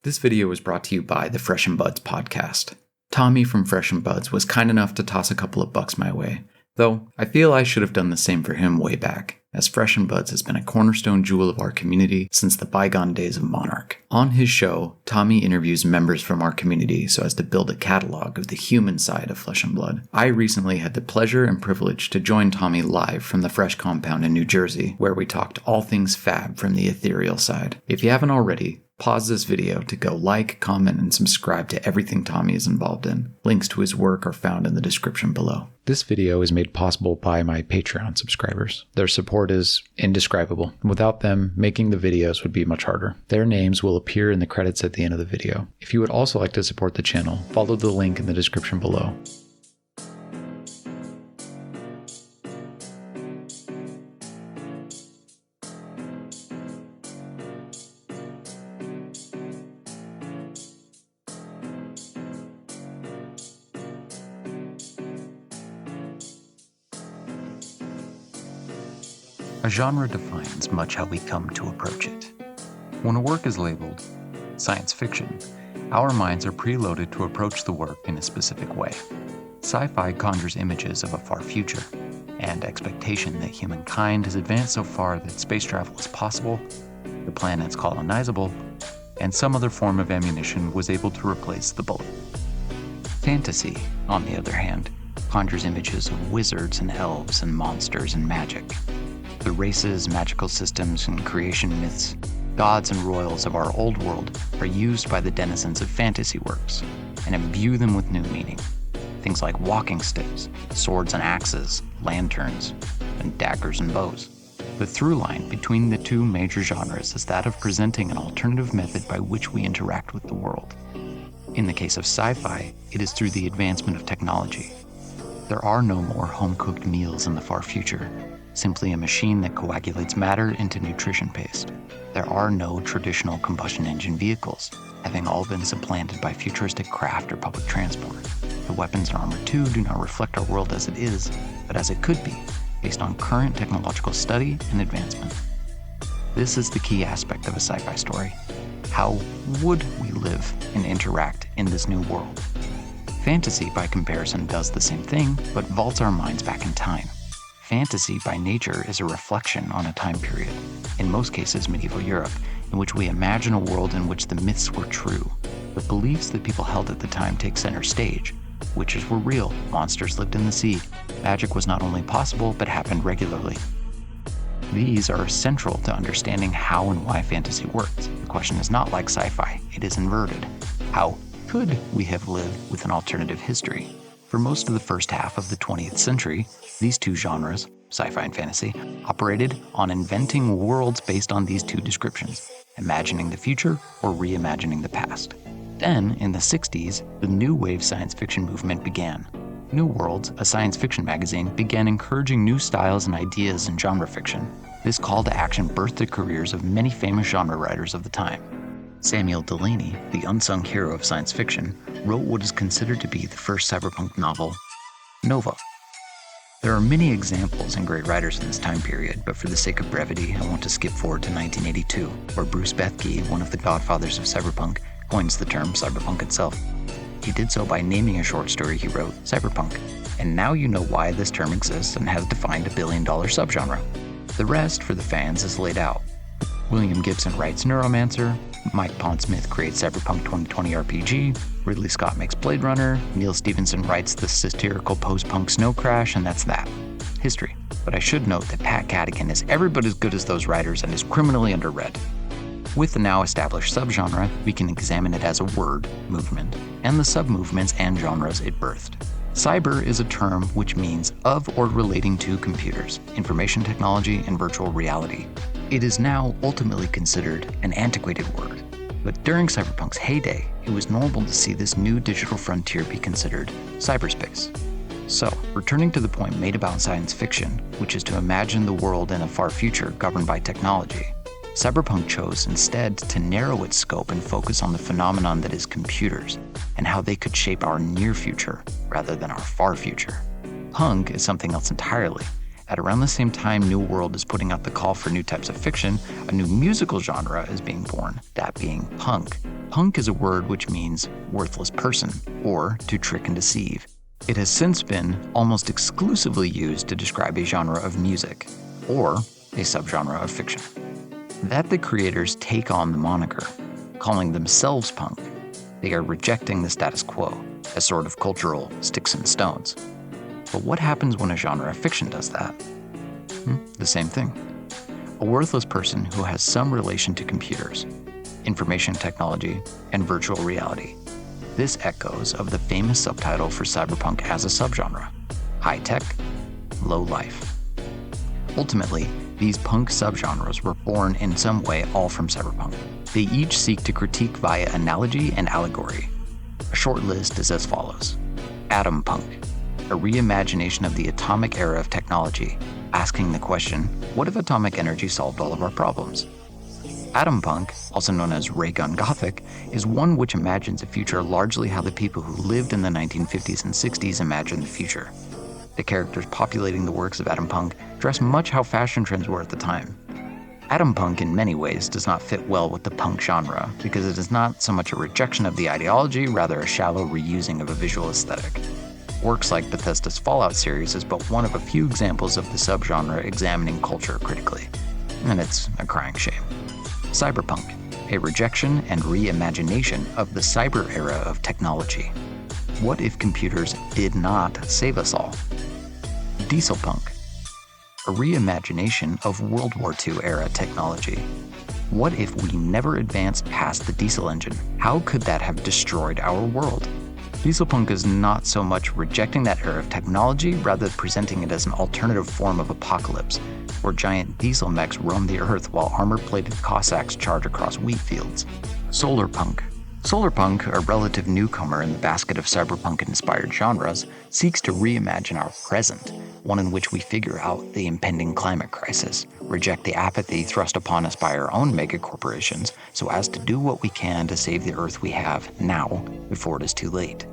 This video was brought to you by the Fresh and Buds podcast. Tommy from Fresh and Buds was kind enough to toss a couple of bucks my way, though I feel I should have done the same for him way back, as Fresh and Buds has been a cornerstone jewel of our community since the bygone days of Monarch. On his show, Tommy interviews members from our community so as to build a catalog of the human side of Flesh and Blood. I recently had the pleasure and privilege to join Tommy live from the Fresh compound in New Jersey, where we talked all things fab from the ethereal side. If you haven't already, pause this video to go like, comment, and subscribe to everything Tommy is involved in. Links to his work are found in the description below. This video is made possible by my Patreon subscribers. Their support is indescribable. Without them, making the videos would be much harder. Their names will appear in the credits at the end of the video. If you would also like to support the channel, follow the link in the description below. A genre defines much how we come to approach it. When a work is labeled science fiction, our minds are preloaded to approach the work in a specific way. Sci-fi conjures images of a far future, and expectation that humankind has advanced so far that space travel is possible, the planet's colonizable, and some other form of ammunition was able to replace the bullet. Fantasy, on the other hand, conjures images of wizards and elves and monsters and magic. The races, magical systems, and creation myths, gods and royals of our old world are used by the denizens of fantasy works and imbue them with new meaning. Things like walking sticks, swords and axes, lanterns, and daggers and bows. The through line between the two major genres is that of presenting an alternative method by which we interact with the world. In the case of sci-fi, it is through the advancement of technology. There are no more home-cooked meals in the far future, simply a machine that coagulates matter into nutrition paste. There are no traditional combustion engine vehicles, having all been supplanted by futuristic craft or public transport. The weapons and armor too do not reflect our world as it is, but as it could be, based on current technological study and advancement. This is the key aspect of a sci-fi story. How would we live and interact in this new world? Fantasy, by comparison, does the same thing, but vaults our minds back in time. Fantasy, by nature, is a reflection on a time period, in most cases medieval Europe, in which we imagine a world in which the myths were true. The beliefs that people held at the time take center stage. Witches were real, monsters lived in the sea, magic was not only possible, but happened regularly. These are central to understanding how and why fantasy works. The question is not like sci-fi, it is inverted. How could we have lived with an alternative history? For most of the first half of the 20th century, these two genres, sci-fi and fantasy, operated on inventing worlds based on these two descriptions, imagining the future or reimagining the past. Then, in the 60s, the new wave science fiction movement began. New Worlds, a science fiction magazine, began encouraging new styles and ideas in genre fiction. This call to action birthed the careers of many famous genre writers of the time. Samuel Delany, the unsung hero of science fiction, wrote what is considered to be the first cyberpunk novel, Nova. There are many examples and great writers in this time period, but for the sake of brevity, I want to skip forward to 1982, where Bruce Bethke, one of the godfathers of cyberpunk, coins the term cyberpunk itself. He did so by naming a short story he wrote, Cyberpunk, and now you know why this term exists and has defined a billion-dollar subgenre. The rest, for the fans, is laid out. William Gibson writes Neuromancer, Mike Pondsmith creates Cyberpunk 2020 RPG, Ridley Scott makes Blade Runner, Neil Stephenson writes the satirical post-punk Snow Crash, and that's that. History. But I should note that Pat Cadigan is every bit as good as those writers and is criminally underread. With the now established subgenre, we can examine it as a word, movement, and the sub-movements and genres it birthed. Cyber is a term which means of or relating to computers, information technology, and virtual reality. It is now ultimately considered an antiquated word, but during cyberpunk's heyday, it was normal to see this new digital frontier be considered cyberspace. So, returning to the point made about science fiction, which is to imagine the world in a far future governed by technology, Cyberpunk chose instead to narrow its scope and focus on the phenomenon that is computers and how they could shape our near future rather than our far future. Punk is something else entirely, At around the same time New World is putting out the call for new types of fiction, a new musical genre is being born, that being punk. Punk is a word which means worthless person, or to trick and deceive. It has since been almost exclusively used to describe a genre of music, or a subgenre of fiction. That the creators take on the moniker, calling themselves punk, they are rejecting the status quo as sort of cultural sticks and stones. But what happens when a genre of fiction does that? The same thing. A worthless person who has some relation to computers, information technology, and virtual reality. This echoes of the famous subtitle for cyberpunk as a subgenre: high tech, low life. Ultimately, these punk subgenres were born in some way all from cyberpunk. They each seek to critique via analogy and allegory. A short list is as follows: atom punk, a reimagination of the atomic era of technology, asking the question, what if atomic energy solved all of our problems? Atom punk, also known as ray gun gothic, is one which imagines a future largely how the people who lived in the 1950s and 60s imagined the future. The characters populating the works of atom punk dress much how fashion trends were at the time. Atom punk in many ways does not fit well with the punk genre because it is not so much a rejection of the ideology, rather a shallow reusing of a visual aesthetic. Works like Bethesda's Fallout series is but one of a few examples of the subgenre examining culture critically, and it's a crying shame. Cyberpunk, a rejection and reimagination of the cyber era of technology. What if computers did not save us all? Dieselpunk, a reimagination of World War II era technology. What if we never advanced past the diesel engine? How could that have destroyed our world? Dieselpunk is not so much rejecting that era of technology, rather presenting it as an alternative form of apocalypse, where giant diesel mechs roam the earth while armor-plated Cossacks charge across wheat fields. Solarpunk. Solarpunk, a relative newcomer in the basket of cyberpunk-inspired genres, seeks to reimagine our present, one in which we figure out the impending climate crisis, reject the apathy thrust upon us by our own megacorporations, so as to do what we can to save the Earth we have now, before it is too late.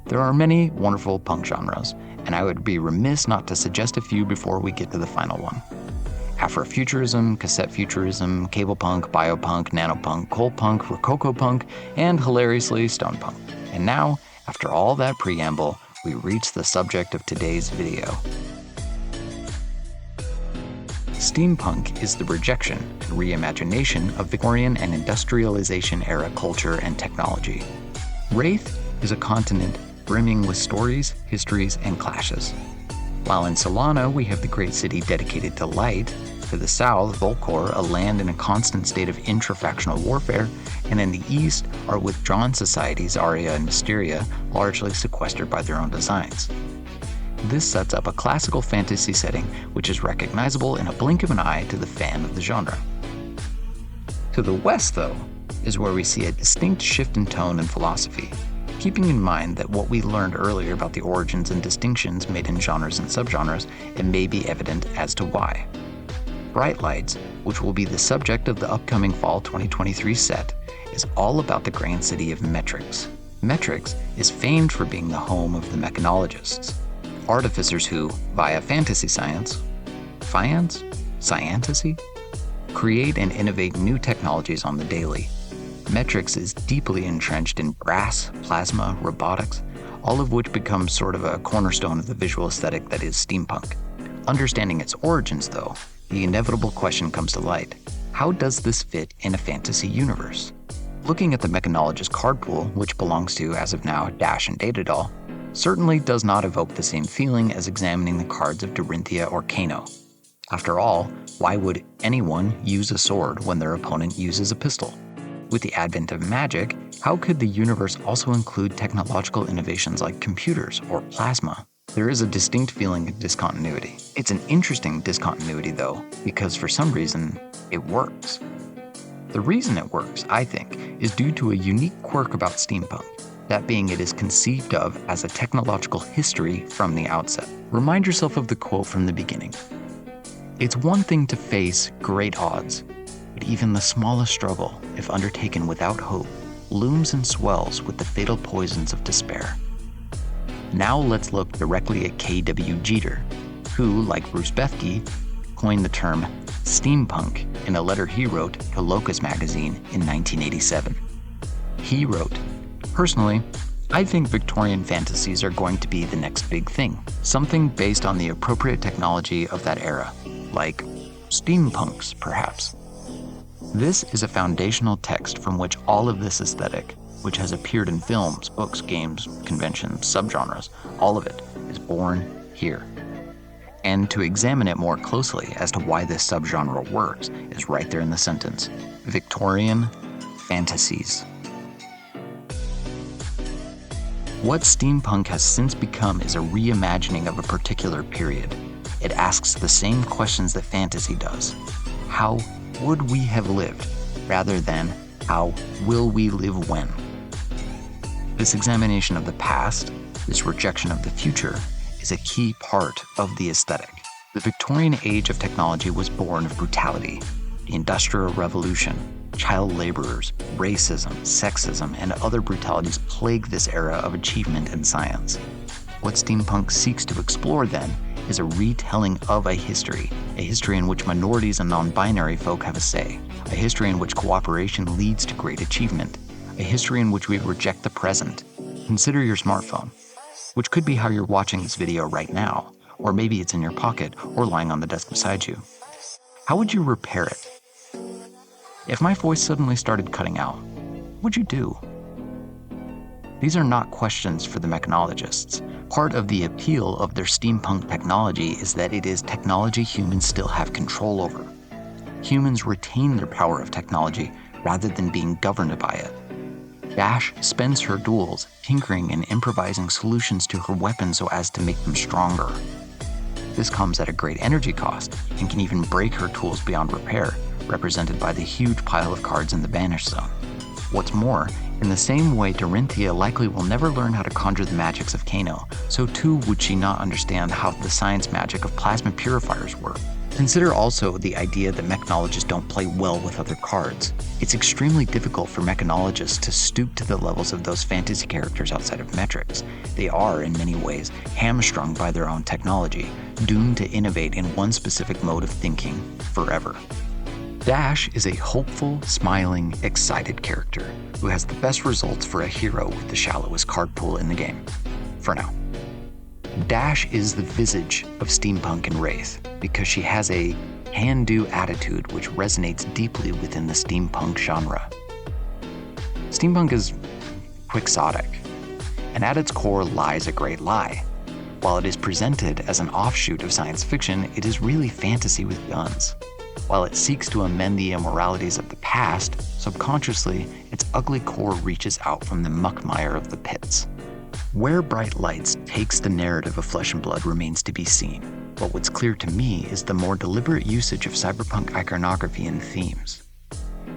There are many wonderful punk genres, and I would be remiss not to suggest a few before we get to the final one. Afrofuturism, cassette futurism, cable punk, biopunk, nanopunk, coal punk, rococo punk, and hilariously stone punk. And now, after all that preamble, we reach the subject of today's video. Steampunk is the rejection and reimagination of Victorian and industrialization era culture and technology. Wraith is a continent brimming with stories, histories, and clashes. While in Solana we have the great city dedicated to light, to the south, Volcor, a land in a constant state of intra-factional warfare, and in the east are withdrawn societies Aria and Mysteria, largely sequestered by their own designs. This sets up a classical fantasy setting which is recognizable in a blink of an eye to the fan of the genre. To the west, though, is where we see a distinct shift in tone and philosophy, keeping in mind that what we learned earlier about the origins and distinctions made in genres and subgenres, it may be evident as to why. Bright Lights, which will be the subject of the upcoming fall 2023 set, is all about the grand city of Metrix. Metrix is famed for being the home of the mechanologists, artificers who, via fantasy science, scientasy, create and innovate new technologies on the daily. Metrix is deeply entrenched in brass, plasma, robotics, all of which become sort of a cornerstone of the visual aesthetic that is steampunk. Understanding its origins, though, the inevitable question comes to light: how does this fit in a fantasy universe? Looking at the mechanologist card pool, which belongs to, as of now, Dash and Datadol, certainly does not evoke the same feeling as examining the cards of Dorinthia or Kano. After all, why would anyone use a sword when their opponent uses a pistol? With the advent of magic, how could the universe also include technological innovations like computers or plasma? There is a distinct feeling of discontinuity. It's an interesting discontinuity, though, because for some reason, it works. The reason it works, I think, is due to a unique quirk about steampunk, that being it is conceived of as a technological history from the outset. Remind yourself of the quote from the beginning. It's one thing to face great odds, but even the smallest struggle, if undertaken without hope, looms and swells with the fatal poisons of despair. Now let's look directly at K.W. Jeter, who, like Bruce Bethke, coined the term steampunk in a letter he wrote to Locus magazine in 1987. He wrote, "Personally, I think Victorian fantasies are going to be the next big thing, something based on the appropriate technology of that era, like steampunks, perhaps." This is a foundational text from which all of this aesthetic, which has appeared in films, books, games, conventions, subgenres, all of it is born here. And to examine it more closely as to why this subgenre works is right there in the sentence: Victorian fantasies. What steampunk has since become is a reimagining of a particular period. It asks the same questions that fantasy does. How would we have lived, rather than how will we live when? This examination of the past, this rejection of the future, is a key part of the aesthetic. The Victorian age of technology was born of brutality. The Industrial Revolution, child laborers, racism, sexism, and other brutalities plague this era of achievement in science. What steampunk seeks to explore, then, is a retelling of a history in which minorities and non-binary folk have a say, a history in which cooperation leads to great achievement, a history in which we reject the present. Consider your smartphone, which could be how you're watching this video right now, or maybe it's in your pocket or lying on the desk beside you. How would you repair it? If my voice suddenly started cutting out, what would you do? These are not questions for the mechanologists. Part of the appeal of their steampunk technology is that it is technology humans still have control over. Humans retain their power of technology rather than being governed by it. Dash spends her duels tinkering and improvising solutions to her weapons so as to make them stronger. This comes at a great energy cost and can even break her tools beyond repair, represented by the huge pile of cards in the Banish Zone. What's more, in the same way Dorinthia likely will never learn how to conjure the magics of Kano, so too would she not understand how the science magic of plasma purifiers work. Consider also the idea that mechanologists don't play well with other cards. It's extremely difficult for mechanologists to stoop to the levels of those fantasy characters outside of metrics. They are, in many ways, hamstrung by their own technology, doomed to innovate in one specific mode of thinking forever. Dash is a hopeful, smiling, excited character who has the best results for a hero with the shallowest card pool in the game. For now. Dash is the visage of steampunk and wraith because she has a can-do attitude which resonates deeply within the steampunk genre. Steampunk is quixotic, and at its core lies a great lie. While it is presented as an offshoot of science fiction, it is really fantasy with guns. While it seeks to amend the immoralities of the past, subconsciously, its ugly core reaches out from the muckmire of the pits. Where Bright Lights takes the narrative of Flesh and Blood remains to be seen, but what's clear to me is the more deliberate usage of cyberpunk iconography and themes.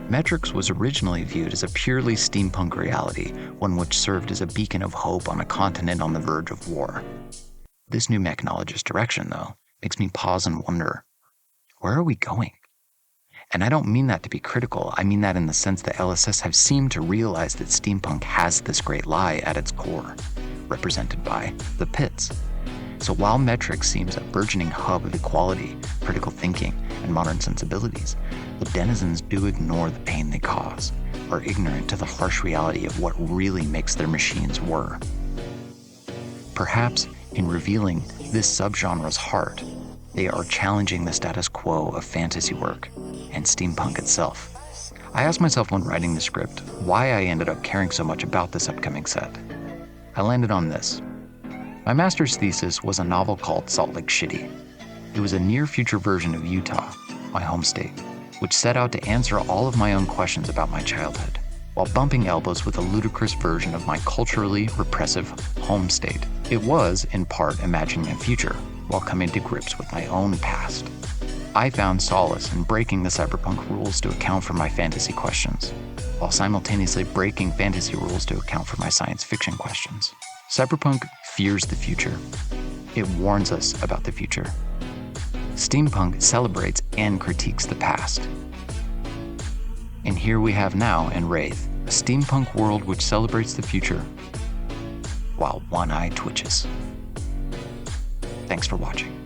Metrix was originally viewed as a purely steampunk reality, one which served as a beacon of hope on a continent on the verge of war. This new mechanologist direction, though, makes me pause and wonder, where are we going? And I don't mean that to be critical, I mean that in the sense that LSS have seemed to realize that steampunk has this great lie at its core, represented by the pits. So while Metrix seems a burgeoning hub of equality, critical thinking, and modern sensibilities, the denizens do ignore the pain they cause, are ignorant to the harsh reality of what really makes their machines whir. Perhaps, in revealing this subgenre's heart, they are challenging the status quo of fantasy work and steampunk itself. I asked myself when writing the script why I ended up caring so much about this upcoming set. I landed on this. My master's thesis was a novel called Salt Lake Shitty. It was a near-future version of Utah, my home state, which set out to answer all of my own questions about my childhood, while bumping elbows with a ludicrous version of my culturally repressive home state. It was, in part, imagining a future, while coming to grips with my own past. I found solace in breaking the cyberpunk rules to account for my fantasy questions, while simultaneously breaking fantasy rules to account for my science fiction questions. Cyberpunk fears the future. It warns us about the future. Steampunk celebrates and critiques the past. And here we have now in Wraith, a steampunk world which celebrates the future, while one eye twitches. Thanks for watching.